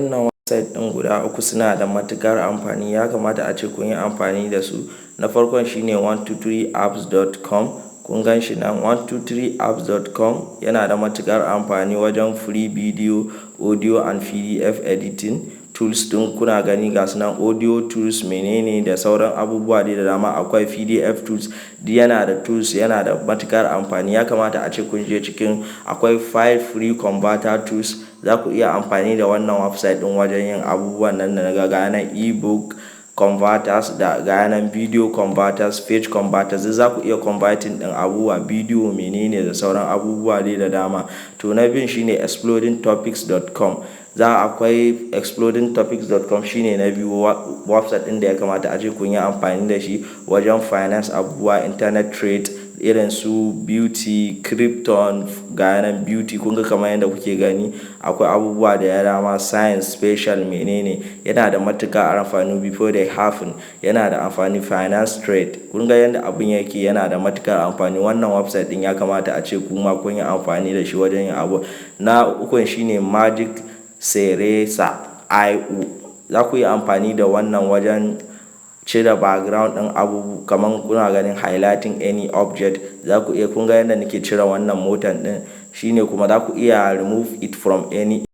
wa'innan website ɗin guda uku suna da matuƙar amfani, ya kamata a ce kun yi amfani da su. Na farkon shine 123apps.com, kun gan shi nan 123apps.com yana da matuƙar amfani wajen free video, audio and PDF editing tools ɗin. Kuna gani ga su nan audio tools menene da sauran abubuwa dai da dama. Akwai PDF tools, duk yana da tools, yana da matuƙar amfani. Ya kamata a ce kun je cikin akwai file free converter tools. Za ku iya amfani da wannan website ɗin wajen yin abubuwan nan da na ga nan ebook converters da ga nan video converters, page converters. Za ku iya converting ɗin abubuwa video menene da sauran abubuwa dai da dama. To na biyun shine explodingtopics.com. Akwai explodingtopics.com shine na biyu website ɗin da ya kamata a ce kun yi amfani da shi wajen finance abubuwa, internet trade irin su beauty, krypton, ga nan beauty kun ga kamar yadda kuke gani. Akwai abubuwa da ya dama science, special menene, yana da matuƙar amfani before they happen, yana da amfani finance trade. Kun ga yadda abun yake, yana da matuƙar amfani. Wannan website ɗin ya kamata a ce kuma kun yi amfani da shi wajen yin abu. Na ukun shine magic seresa.io. Za ku yi amfani da wannan wajen cire background ɗin abubu kamar kuna ganin highlighting any object. Za ku iya kun ga yadda nake cire wannan motan ɗin shine kuma za ku iya remove it from any